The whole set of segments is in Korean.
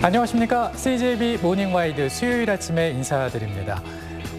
안녕하십니까. CJB 모닝와이드 수요일 아침에 인사드립니다.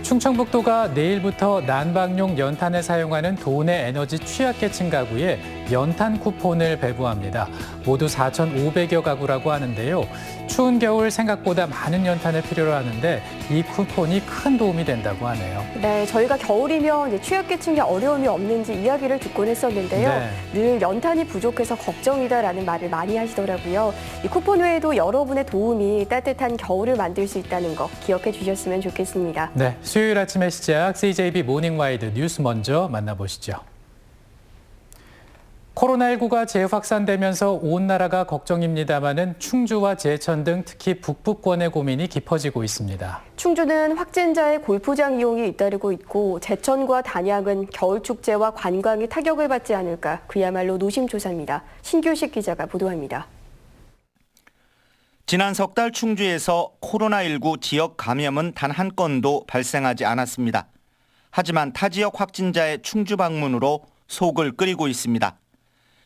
충청북도가 내일부터 난방용 연탄을 사용하는 도내 에너지 취약계층 가구에 연탄 쿠폰을 배부합니다. 모두 4,500여 가구라고 하는데요. 추운 겨울 생각보다 많은 연탄을 필요로 하는데 이 쿠폰이 큰 도움이 된다고 하네요. 네, 저희가 겨울이면 이제 취약계층에 어려움이 없는지 이야기를 듣곤 했었는데요. 네. 늘 연탄이 부족해서 걱정이다라는 말을 많이 하시더라고요. 이 쿠폰 외에도 여러분의 도움이 따뜻한 겨울을 만들 수 있다는 거 기억해 주셨으면 좋겠습니다. 네, 수요일 아침의 시작 CJB 모닝와이드 뉴스 먼저 만나보시죠. 코로나19가 재확산되면서 온 나라가 걱정입니다마는 충주와 제천 등 특히 북부권의 고민이 깊어지고 있습니다. 충주는 확진자의 골프장 이용이 잇따르고 있고 제천과 단양은 겨울축제와 관광이 타격을 받지 않을까 그야말로 노심초사입니다. 신규식 기자가 보도합니다. 지난 석 달 충주에서 코로나19 지역 감염은 단 한 건도 발생하지 않았습니다. 하지만 타 지역 확진자의 충주 방문으로 속을 끓이고 있습니다.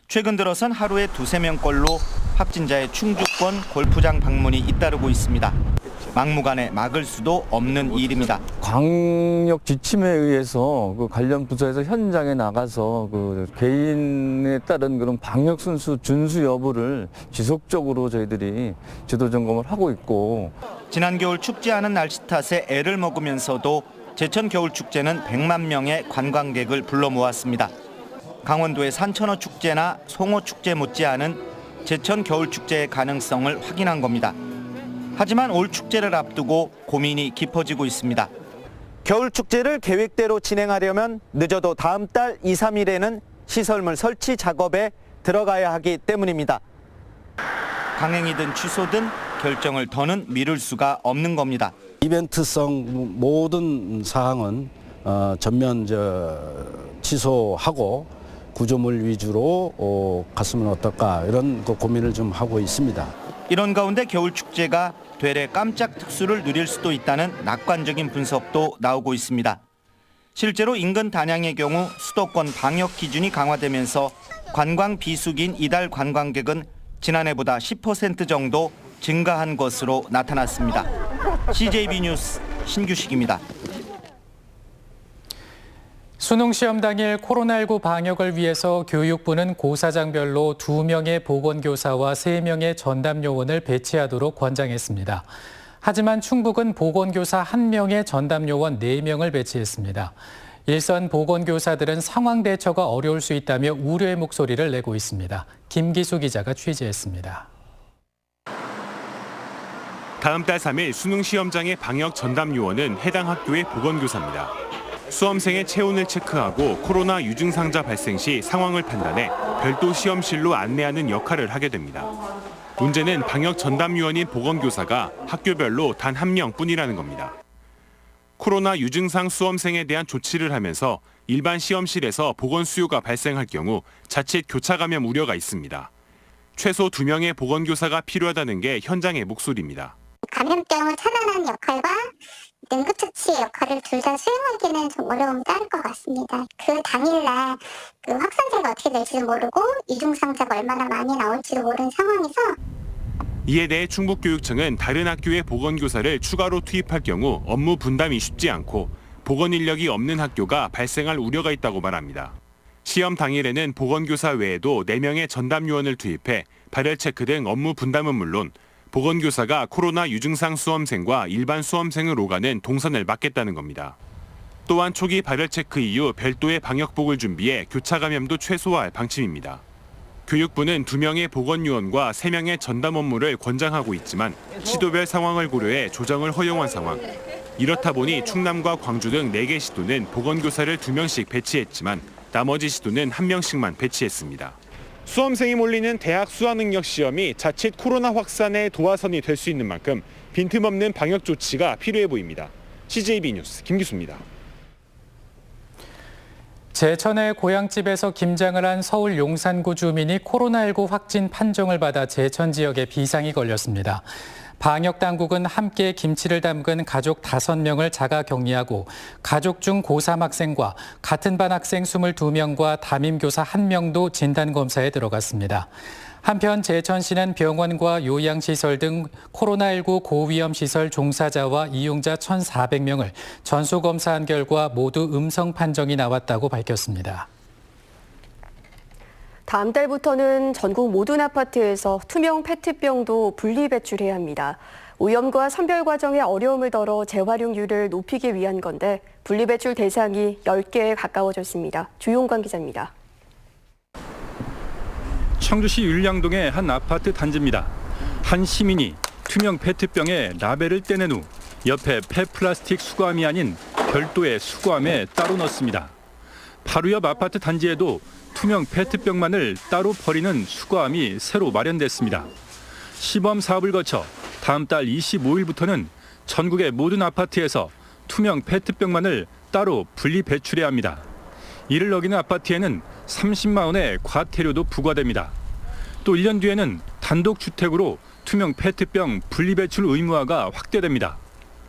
최근 들어선 하루에 2~3명꼴로 확진자의 충주권 골프장 방문이 잇따르고 있습니다. 막무가내 막을 수도 없는 일입니다. 광역 지침에 의해서 그 관련 부서에서 현장에 나가서 그 개인에 따른 그런 방역 순수 준수 여부를 지속적으로 저희들이 지도 점검을 하고 있고, 지난 겨울 춥지 않은 날씨 탓에 애를 먹으면서도 제천 겨울축제는 100만 명의 관광객을 불러 모았습니다. 강원도의 산천어 축제나 송어 축제 못지않은 제천 겨울축제의 가능성을 확인한 겁니다. 하지만 올 축제를 앞두고 고민이 깊어지고 있습니다. 겨울축제를 계획대로 진행하려면 늦어도 다음 달 2~3일에는 시설물 설치 작업에 들어가야 하기 때문입니다. 강행이든 취소든 결정을 더는 미룰 수가 없는 겁니다. 이벤트성 모든 사항은 전면 취소하고 구조물 위주로 갔으면 어떨까 이런 고민을 좀 하고 있습니다. 이런 가운데 겨울축제가 되레 깜짝 특수를 누릴 수도 있다는 낙관적인 분석도 나오고 있습니다. 실제로 인근 단양의 경우 수도권 방역 기준이 강화되면서 관광 비수기인 이달 관광객은 지난해보다 10% 정도 증가한 것으로 나타났습니다. CJB 뉴스 신규식입니다. 수능 시험 당일 코로나19 방역을 위해서 교육부는 고사장별로 2명의 보건교사와 3명의 전담요원을 배치하도록 권장했습니다. 하지만 충북은 보건교사 1명의 전담요원 4명을 배치했습니다. 일선 보건교사들은 상황 대처가 어려울 수 있다며 우려의 목소리를 내고 있습니다. 김기수 기자가 취재했습니다. 다음 달 3일 수능 시험장의 방역 전담 요원은 해당 학교의 보건교사입니다. 수험생의 체온을 체크하고 코로나 유증상자 발생 시 상황을 판단해 별도 시험실로 안내하는 역할을 하게 됩니다. 문제는 방역 전담 요원인 보건교사가 학교별로 단 1명뿐이라는 겁니다. 코로나 유증상 수험생에 대한 조치를 하면서 일반 시험실에서 보건 수요가 발생할 경우 자칫 교차 감염 우려가 있습니다. 최소 2명의 보건교사가 필요하다는 게 현장의 목소리입니다. 감염병을 차단하는 역할과 응급처치의 역할을 둘 다 수행하기는 좀 어려움이 따를 것 같습니다. 그 당일날 그 확산세가 어떻게 될지도 모르고 이중상자가 얼마나 많이 나올지도 모르는 상황에서 이에 대해 충북교육청은 다른 학교의 보건교사를 추가로 투입할 경우 업무 분담이 쉽지 않고 보건 인력이 없는 학교가 발생할 우려가 있다고 말합니다. 시험 당일에는 보건교사 외에도 4명의 전담 요원을 투입해 발열 체크 등 업무 분담은 물론 보건교사가 코로나 유증상 수험생과 일반 수험생을 오가는 동선을 막겠다는 겁니다. 또한 초기 발열 체크 이후 별도의 방역복을 준비해 교차 감염도 최소화할 방침입니다. 교육부는 2명의 보건요원과 3명의 전담 업무를 권장하고 있지만 시도별 상황을 고려해 조정을 허용한 상황. 이렇다 보니 충남과 광주 등 4개 시도는 보건교사를 2명씩 배치했지만 나머지 시도는 1명씩만 배치했습니다. 수험생이 몰리는 대학 수학능력 시험이 자칫 코로나 확산의 도화선이 될 수 있는 만큼 빈틈없는 방역 조치가 필요해 보입니다. CJB 뉴스 김기수입니다. 제천의 고향집에서 김장을 한 서울 용산구 주민이 코로나19 확진 판정을 받아 제천 지역에 비상이 걸렸습니다. 방역당국은 함께 김치를 담근 가족 5명을 자가 격리하고 가족 중 고3 학생과 같은 반 학생 22명과 담임교사 1명도 진단검사에 들어갔습니다. 한편 제천시는 병원과 요양시설 등 코로나19 고위험 시설 종사자와 이용자 1,400명을 전수검사한 결과 모두 음성 판정이 나왔다고 밝혔습니다. 다음 달부터는 전국 모든 아파트에서 투명 페트병도 분리 배출해야 합니다. 오염과 선별 과정에 어려움을 덜어 재활용률을 높이기 위한 건데 분리 배출 대상이 10개에 가까워졌습니다. 주용관 기자입니다. 청주시 율량동의 한 아파트 단지입니다. 한 시민이 투명 페트병에 라벨을 떼낸 후 옆에 폐플라스틱 수거함이 아닌 별도의 수거함에 따로 넣습니다. 바로 옆 아파트 단지에도 투명 페트병만을 따로 버리는 수거함이 새로 마련됐습니다. 시범 사업을 거쳐 다음 달 25일부터는 전국의 모든 아파트에서 투명 페트병만을 따로 분리 배출해야 합니다. 이를 어기는 아파트에는 30만 원의 과태료도 부과됩니다. 또 1년 뒤에는 단독주택으로 투명 페트병 분리 배출 의무화가 확대됩니다.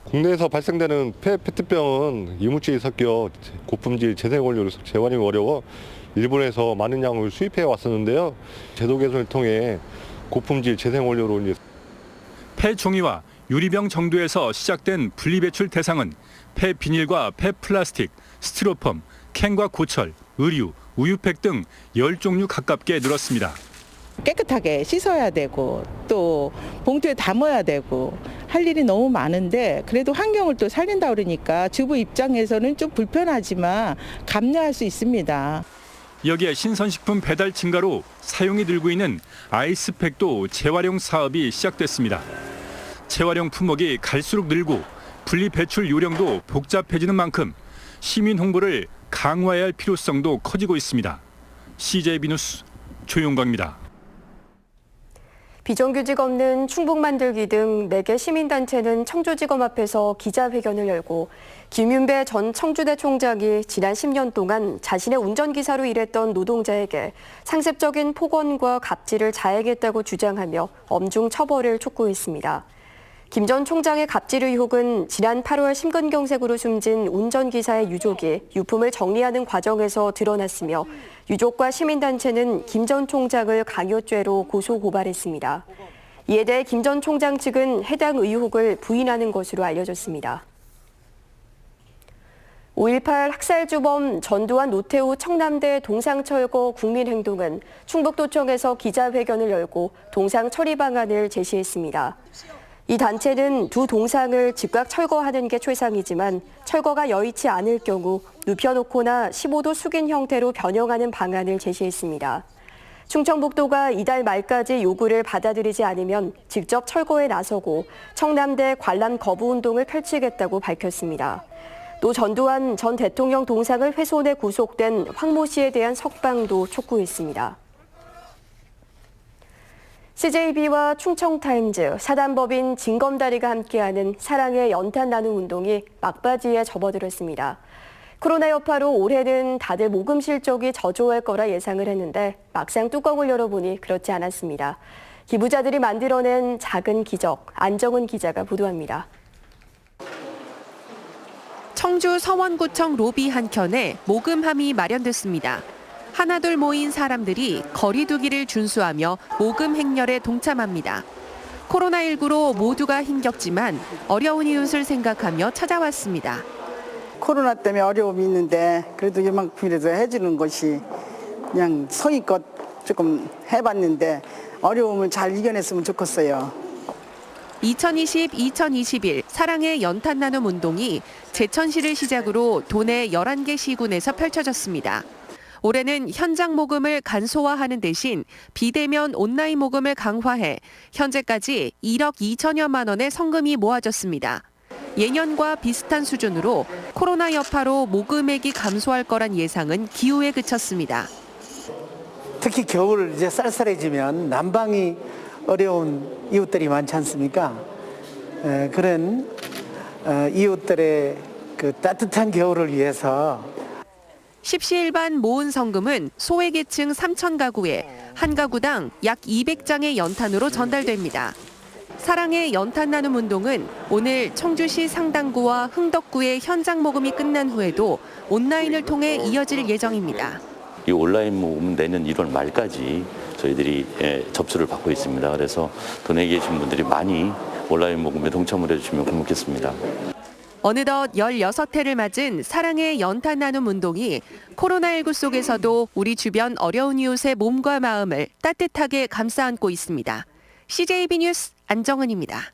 국내에서 발생되는 페트병은 이물질이 섞여 고품질 재생원료로 재활용이 어려워 일본에서 많은 양을 수입해 왔었는데요. 제도 개선을 통해 고품질 재생원료로 폐종이와 유리병 정도에서 시작된 분리 배출 대상은 폐비닐과 폐플라스틱, 스티로폼, 캔과 고철, 의류, 우유팩 등 10종류 가깝게 늘었습니다. 깨끗하게 씻어야 되고 또 봉투에 담아야 되고 할 일이 너무 많은데 그래도 환경을 또 살린다 그러니까 주부 입장에서는 좀 불편하지만 감내할 수 있습니다. 여기에 신선식품 배달 증가로 사용이 늘고 있는 아이스팩도 재활용 사업이 시작됐습니다. 재활용 품목이 갈수록 늘고 분리 배출 요령도 복잡해지는 만큼 시민 홍보를 강화해야 할 필요성도 커지고 있습니다. CJB 뉴스 조용광입니다. 비정규직 없는 충북 만들기 등 4개 시민단체는 청주지검 앞에서 기자회견을 열고 김윤배 전 청주대 총장이 지난 10년 동안 자신의 운전기사로 일했던 노동자에게 상습적인 폭언과 갑질을 자행했다고 주장하며 엄중 처벌을 촉구했습니다. 김 전 총장의 갑질 의혹은 지난 8월 심근경색으로 숨진 운전기사의 유족이 유품을 정리하는 과정에서 드러났으며 유족과 시민단체는 김 전 총장을 강요죄로 고소고발했습니다. 이에 대해 김 전 총장 측은 해당 의혹을 부인하는 것으로 알려졌습니다. 5.18 학살주범 전두환 노태우 청남대 동상철거 국민행동은 충북도청에서 기자회견을 열고 동상 처리 방안을 제시했습니다. 이 단체는 두 동상을 즉각 철거하는 게 최상이지만 철거가 여의치 않을 경우 눕혀놓거나 15도 숙인 형태로 변형하는 방안을 제시했습니다. 충청북도가 이달 말까지 요구를 받아들이지 않으면 직접 철거에 나서고 청남대 관람 거부 운동을 펼치겠다고 밝혔습니다. 또 전두환 전 대통령 동상을 훼손해 구속된 황모 씨에 대한 석방도 촉구했습니다. CJB와 충청타임즈, 사단법인 진검다리가 함께하는 사랑의 연탄 나눔 운동이 막바지에 접어들었습니다. 코로나 여파로 올해는 다들 모금 실적이 저조할 거라 예상을 했는데 막상 뚜껑을 열어보니 그렇지 않았습니다. 기부자들이 만들어낸 작은 기적, 안정은 기자가 보도합니다. 청주 서원구청 로비 한켠에 모금함이 마련됐습니다. 하나둘 모인 사람들이 거리 두기를 준수하며 모금 행렬에 동참합니다. 코로나19로 모두가 힘겹지만 어려운 이웃을 생각하며 찾아왔습니다. 코로나 때문에 어려움이 있는데 그래도 이만큼이라도 해주는 것이 그냥 성의껏 조금 해봤는데 어려움을 잘 이겨냈으면 좋겠어요. 2020-2021 사랑의 연탄 나눔 운동이 제천시를 시작으로 도내 11개 시군에서 펼쳐졌습니다. 올해는 현장 모금을 간소화하는 대신 비대면 온라인 모금을 강화해 현재까지 1억 2천여만 원의 성금이 모아졌습니다. 예년과 비슷한 수준으로 코로나 여파로 모금액이 감소할 거란 예상은 기우에 그쳤습니다. 특히 겨울 이제 쌀쌀해지면 난방이 어려운 이웃들이 많지 않습니까? 그런 이웃들의 그 따뜻한 겨울을 위해서 십시일반 모은 성금은 소외계층 3천 가구에 한 가구당 약 200장의 연탄으로 전달됩니다. 사랑의 연탄 나눔 운동은 오늘 청주시 상당구와 흥덕구의 현장 모금이 끝난 후에도 온라인을 통해 이어질 예정입니다. 이 온라인 모금은 내년 1월 말까지 저희들이 접수를 받고 있습니다. 그래서 도내에 계신 분들이 많이 온라인 모금에 동참을 해주시면 고맙겠습니다. 어느덧 16회를 맞은 사랑의 연탄 나눔 운동이 코로나19 속에서도 우리 주변 어려운 이웃의 몸과 마음을 따뜻하게 감싸 안고 있습니다. CJB 뉴스 안정은입니다.